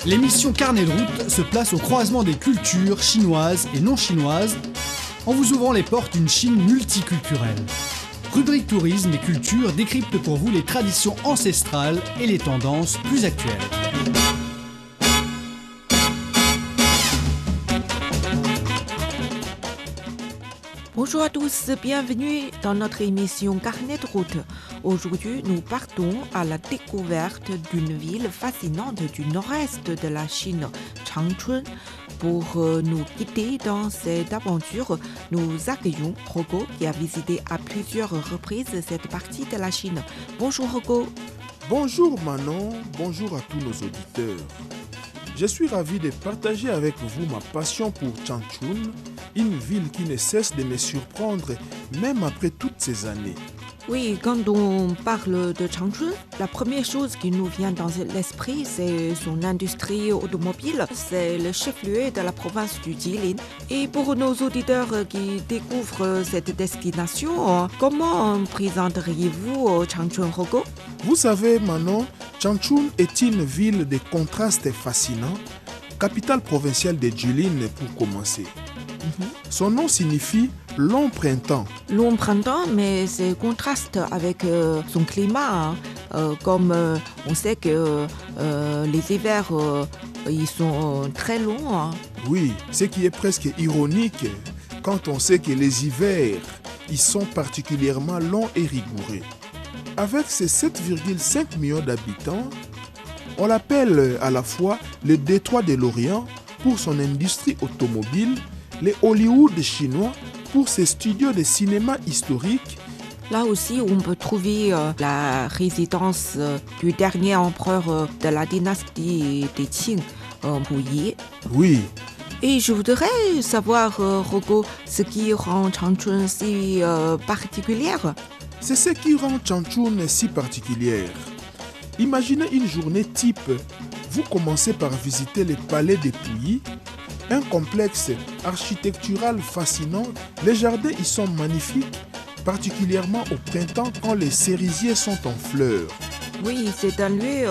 L'émission Carnet de route se place au croisement des cultures chinoises et non chinoises en vous ouvrant les portes d'une Chine multiculturelle. Rubrique tourisme et culture décrypte pour vous les traditions ancestrales et les tendances plus actuelles. Bonjour à tous, bienvenue dans notre émission Carnet de route. Aujourd'hui, nous partons à la découverte d'une ville fascinante du nord-est de la Chine, Changchun. Pour nous guider dans cette aventure, nous accueillons Rogo qui a visité à plusieurs reprises cette partie de la Chine. Bonjour Rogo. Bonjour Manon, bonjour à tous nos auditeurs. Je suis ravi de partager avec vous ma passion pour Changchun, une ville qui ne cesse de me surprendre même après toutes ces années. Oui, quand on parle de Changchun, la première chose qui nous vient dans l'esprit, c'est son industrie automobile. C'est le chef-lieu de la province du Jilin. Et pour nos auditeurs qui découvrent cette destination, comment présenteriez-vous Changchun, Rogo? Vous savez, Manon, Changchun est une ville de contrastes fascinants, capitale provinciale de Jilin pour commencer. Son nom signifie long printemps. Long printemps, mais c'est contraste avec son climat. Comme on sait que les hivers, ils sont très longs. Oui, ce qui est presque ironique quand on sait que les hivers, ils sont particulièrement longs et rigoureux. Avec ses 7,5 millions d'habitants, on l'appelle à la fois le détroit de l'Orient pour son industrie automobile, les Hollywood chinois pour ses studios de cinéma historique. Là aussi, on peut trouver la résidence du dernier empereur de la dynastie des Qing, Wu Yi. Oui. Et je voudrais savoir, Rogo, ce qui rend Changchun si particulière. C'est ce qui rend Changchun si particulière. Imaginez une journée type. Vous commencez par visiter le palais des Puyi, un complexe architectural fascinant. Les jardins y sont magnifiques, particulièrement au printemps quand les cerisiers sont en fleurs. Oui, c'est un lieu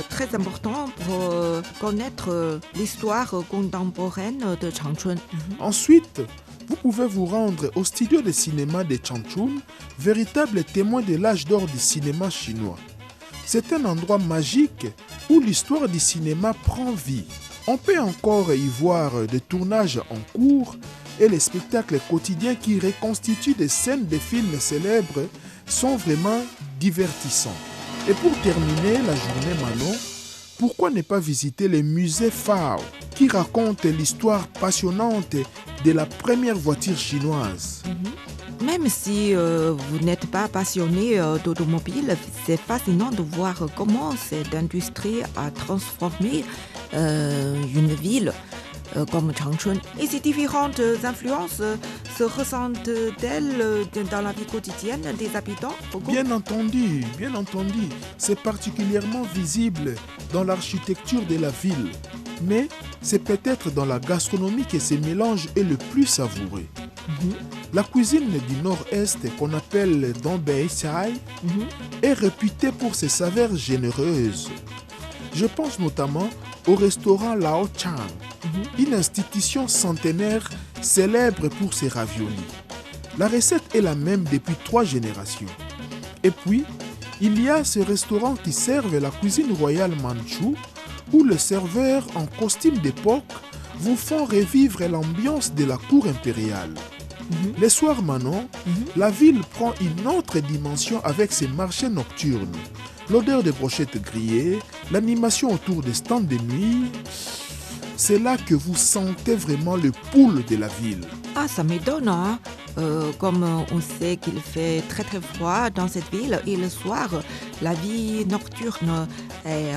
très important pour connaître l'histoire contemporaine de Changchun. Ensuite, vous pouvez vous rendre au studio de cinéma de Changchun, véritable témoin de l'âge d'or du cinéma chinois. C'est un endroit magique où l'histoire du cinéma prend vie. On peut encore y voir des tournages en cours et les spectacles quotidiens qui reconstituent des scènes de films célèbres sont vraiment divertissants. Et pour terminer la journée Manon, pourquoi ne pas visiter les musées Fao qui racontent l'histoire passionnante de la première voiture chinoise? Même si vous n'êtes pas passionné d'automobile, c'est fascinant de voir comment cette industrie a transformé une ville comme Changchun. Et ces différentes influences se ressentent-elles dans la vie quotidienne des habitants? Bien entendu. C'est particulièrement visible dans l'architecture de la ville. Mais c'est peut-être dans la gastronomie que ce mélange est le plus savoureux. La cuisine du nord-est qu'on appelle Dongbei Chai est réputée pour ses saveurs généreuses. Je pense notamment au restaurant Lao Chang, une institution centenaire célèbre pour ses raviolis. La recette est la même depuis 3 générations. Et puis, il y a ces restaurants qui servent la cuisine royale mandchoue, où les serveurs en costume d'époque vous font revivre l'ambiance de la cour impériale. Les soirs Manon, la ville prend une autre dimension avec ses marchés nocturnes. L'odeur des brochettes grillées, l'animation autour des stands de nuit, c'est là que vous sentez vraiment le pouls de la ville. Ah, ça m'étonne, hein? Comme on sait qu'il fait très très froid dans cette ville et le soir, la vie nocturne est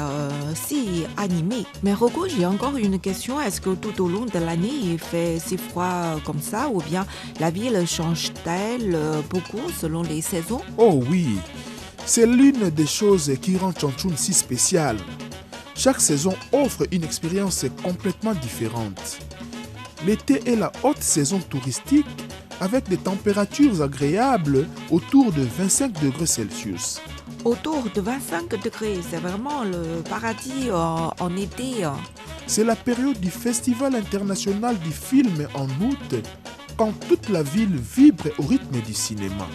si animée. Mais Rogo, j'ai encore une question. Est-ce que tout au long de l'année, il fait si froid comme ça ou bien la ville change-t-elle beaucoup selon les saisons? Oh oui, c'est l'une des choses qui rend Changchun si spécial. Chaque saison offre une expérience complètement différente. L'été est la haute saison touristique avec des températures agréables autour de 25 degrés Celsius. autour de 25 degrés. C'est vraiment le paradis en été. C'est la période du Festival international du film en août, quand toute la ville vibre au rythme du cinéma.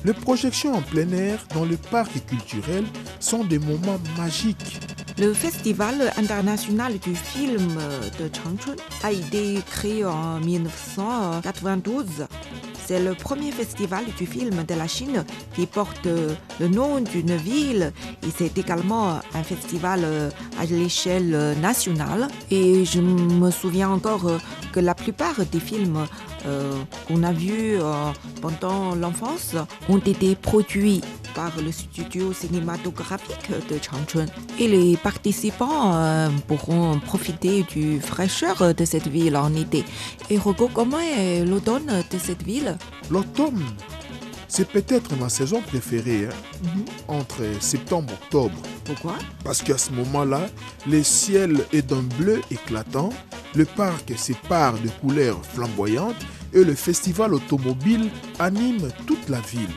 Les projections en plein air dans le parc culturel sont des moments magiques. Le Festival international du film de Changchun a été créé en 1992. C'est le premier festival du film de la Chine qui porte le nom d'une ville et c'est également un festival à l'échelle nationale. Et je me souviens encore que la plupart des films qu'on a vus pendant l'enfance ont été produits par le studio cinématographique de Changchun. Et les participants pourront profiter du fraîcheur de cette ville en été. Et Rocco, comment est l'automne de cette ville? L'automne, c'est peut-être ma saison préférée, entre septembre et octobre. Pourquoi? Parce qu'à ce moment-là, le ciel est d'un bleu éclatant, le parc s'épare de couleurs flamboyantes et le festival automobile anime toute la ville.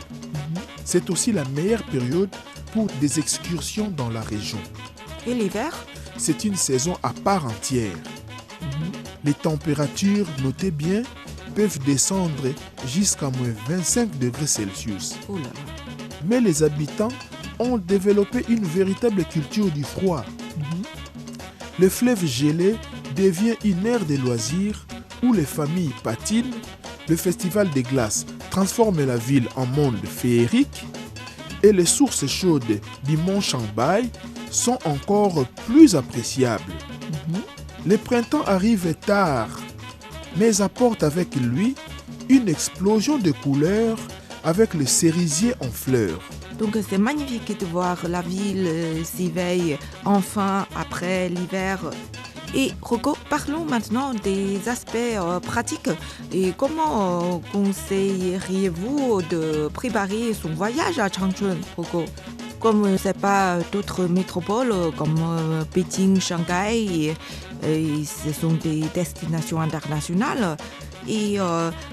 C'est aussi la meilleure période pour des excursions dans la région. Et l'hiver? C'est une saison à part entière. Les températures, notez bien, peuvent descendre jusqu'à moins 25 degrés Celsius. Oh là là. Mais les habitants ont développé une véritable culture du froid. Le fleuve gelé devient une aire de loisirs où les familles patinent. Le festival des glaces transforme la ville en monde féerique et les sources chaudes du mont Shanghai sont encore plus appréciables. Le printemps arrive tard, mais apporte avec lui une explosion de couleurs avec le cerisier en fleurs. Donc c'est magnifique de voir la ville s'éveiller enfin après l'hiver. Et Rocco, parlons maintenant des aspects pratiques. Et comment conseilleriez-vous de préparer son voyage à Changchun, Rocco? Comme ce n'est pas d'autres métropoles comme Pékin, Shanghai, et ce sont des destinations internationales. Et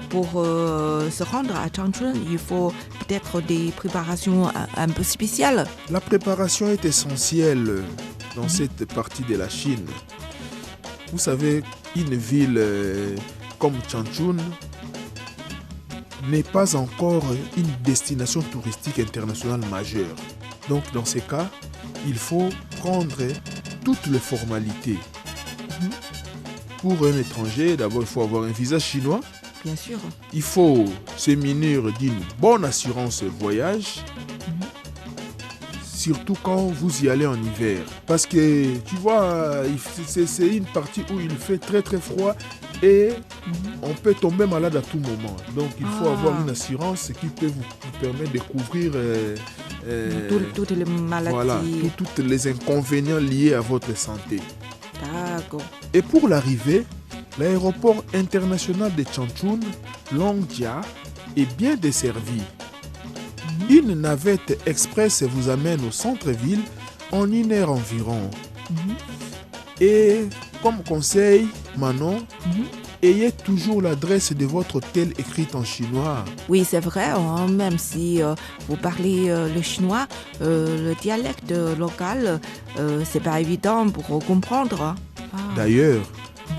pour se rendre à Changchun, il faut peut-être des préparations un peu spéciales. La préparation est essentielle dans cette partie de la Chine. Vous savez, une ville comme Changchun n'est pas encore une destination touristique internationale majeure. Donc dans ces cas, il faut prendre toutes les formalités. Pour un étranger, d'abord il faut avoir un visa chinois. Bien sûr. Il faut se munir d'une bonne assurance voyage. Surtout quand vous y allez en hiver. Parce que, tu vois, c'est une partie où il fait très très froid et on peut tomber malade à tout moment. Donc il faut avoir une assurance qui peut vous permettre de couvrir toutes les maladies. Voilà, tous les inconvénients liés à votre santé. D'accord. Et pour l'arrivée, l'aéroport international de Changchun, Longjia, est bien desservi. Une navette express vous amène au centre-ville en 1 heure environ. Et comme conseil, Manon, ayez toujours l'adresse de votre hôtel écrite en chinois. Oui, c'est vrai, même si vous parlez le chinois, le dialecte local, c'est pas évident pour comprendre. D'ailleurs,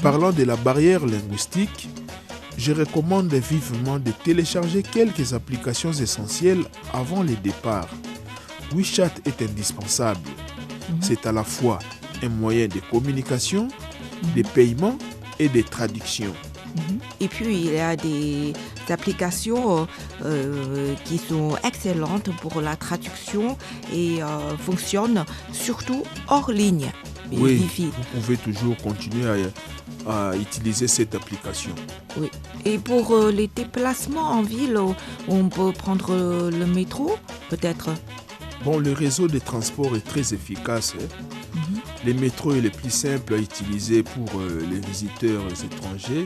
parlant de la barrière linguistique, je recommande vivement de télécharger quelques applications essentielles avant le départ. WeChat est indispensable. C'est à la fois un moyen de communication, de paiement et de traduction. Et puis, il y a des applications qui sont excellentes pour la traduction et fonctionnent surtout hors ligne. Oui, Wi-Fi. vous pouvez toujours continuer à utiliser cette application. Oui. Et pour les déplacements en ville, on peut prendre le métro, peut-être. Bon, le réseau de transport est très efficace. Le métro est le plus simple à utiliser pour les visiteurs étrangers.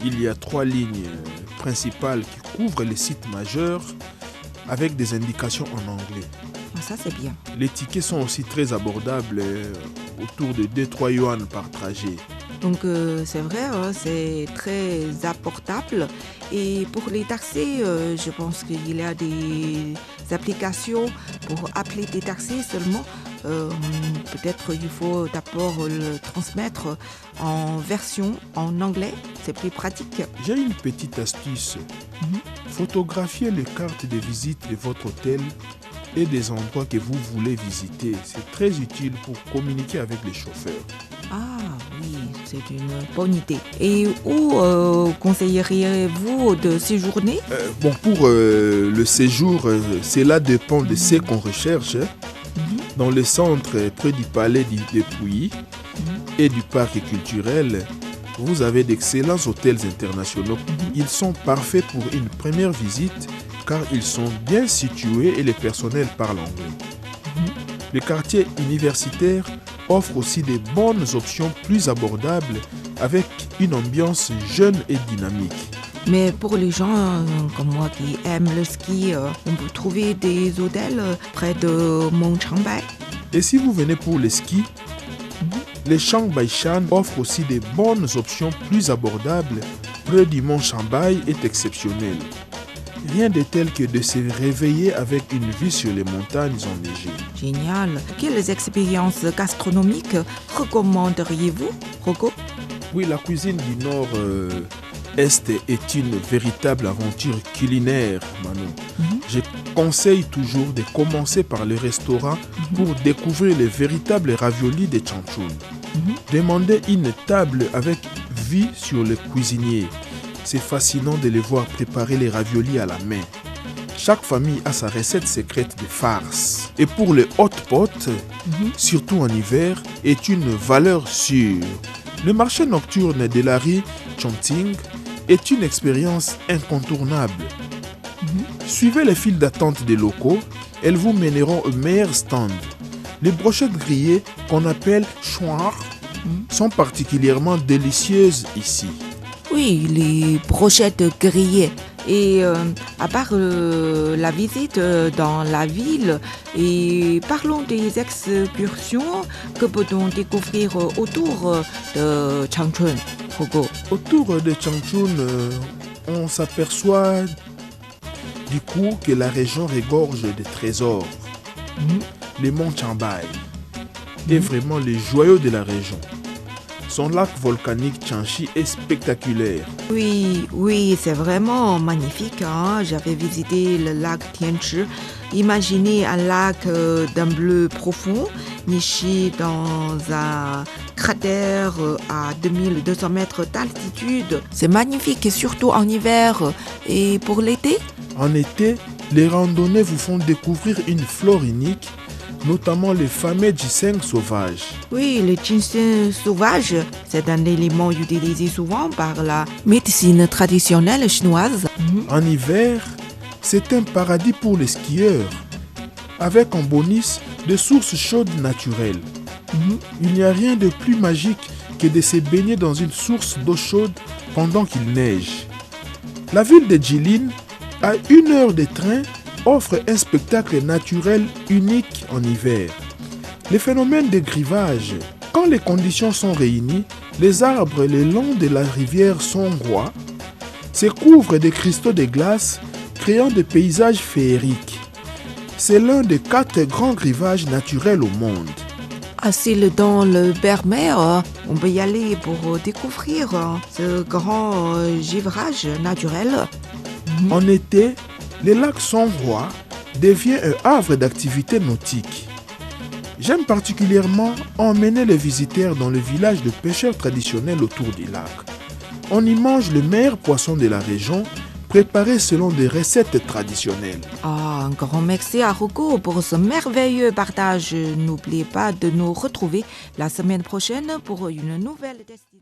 Il y a 3 lignes principales qui couvrent les sites majeurs avec des indications en anglais. Ça, c'est bien. Les tickets sont aussi très abordables, autour de 2-3 yuan par trajet. Donc c'est vrai, hein, c'est très abordable. Et pour les taxis, je pense qu'il y a des applications pour appeler des taxis seulement. Peut-être il faut d'abord le transmettre en version en anglais, c'est plus pratique. J'ai une petite astuce. Photographiez les cartes de visite de votre hôtel et des endroits que vous voulez visiter. C'est très utile pour communiquer avec les chauffeurs. Ah oui, c'est une bonne idée. Et où conseilleriez-vous de séjourner? Pour le séjour, cela dépend de ce qu'on recherche. Dans le centre près du palais de Puyi et du parc culturel, vous avez d'excellents hôtels internationaux. Ils sont parfaits pour une première visite car ils sont bien situés et les personnels parlent anglais. Le quartier universitaire offre aussi de bonnes options plus abordables avec une ambiance jeune et dynamique. Mais pour les gens comme moi qui aiment le ski, on peut trouver des hôtels près de Mont Changbai. Et si vous venez pour le ski, les Changbaishan offrent aussi de bonnes options plus abordables près du Mont Changbai est exceptionnel. Rien de tel que de se réveiller avec une vue sur les montagnes enneigées. Génial. Quelles expériences gastronomiques recommanderiez-vous, Rocco? Oui, la cuisine du Nord-Est est une véritable aventure culinaire, Manon. Je conseille toujours de commencer par le restaurant pour découvrir les véritables raviolis de Changchun. Demandez une table avec vue sur le cuisinier. C'est fascinant de les voir préparer les raviolis à la main. Chaque famille a sa recette secrète de farce. Et pour le hot pot, surtout en hiver, est une valeur sûre. Le marché nocturne de la rue Chongqing est une expérience incontournable. Suivez les files d'attente des locaux, elles vous mèneront au meilleur stand. Les brochettes grillées qu'on appelle shuar sont particulièrement délicieuses ici. Oui, les brochettes grillées. Et à part la visite dans la ville, et parlons des excursions que peut-on découvrir autour de Changchun, Rocco? Autour de Changchun, on s'aperçoit du coup que la région regorge de trésors. Le mont Changbai est vraiment le joyau de la région. Son lac volcanique Changxi est spectaculaire. Oui, c'est vraiment magnifique. Hein? J'avais visité le lac Tianchi. Imaginez un lac d'un bleu profond, niché dans un cratère à 2200 mètres d'altitude. C'est magnifique, et surtout en hiver. Et pour l'été? En été, les randonnées vous font découvrir une flore unique, notamment les fameux ginseng sauvages. Oui, le ginseng sauvage, c'est un élément utilisé souvent par la médecine traditionnelle chinoise. En hiver, c'est un paradis pour les skieurs, avec en bonus des sources chaudes naturelles. Il n'y a rien de plus magique que de se baigner dans une source d'eau chaude pendant qu'il neige. La ville de Jilin, à 1 heure de train, offre un spectacle naturel unique en hiver. Les phénomènes de grivage. Quand les conditions sont réunies, les arbres le long de la rivière Songhua se couvrent de cristaux de glace, créant des paysages féeriques. C'est l'un des 4 grands grivages naturels au monde. Assis dans le Bermer, on peut y aller pour découvrir ce grand givrage naturel. En été, le lac Songhua devient un havre d'activités nautiques. J'aime particulièrement emmener les visiteurs dans le village de pêcheurs traditionnels autour du lac. On y mange le meilleur poisson de la région, préparé selon des recettes traditionnelles. Un grand merci à Rocco pour ce merveilleux partage. N'oubliez pas de nous retrouver la semaine prochaine pour une nouvelle destination.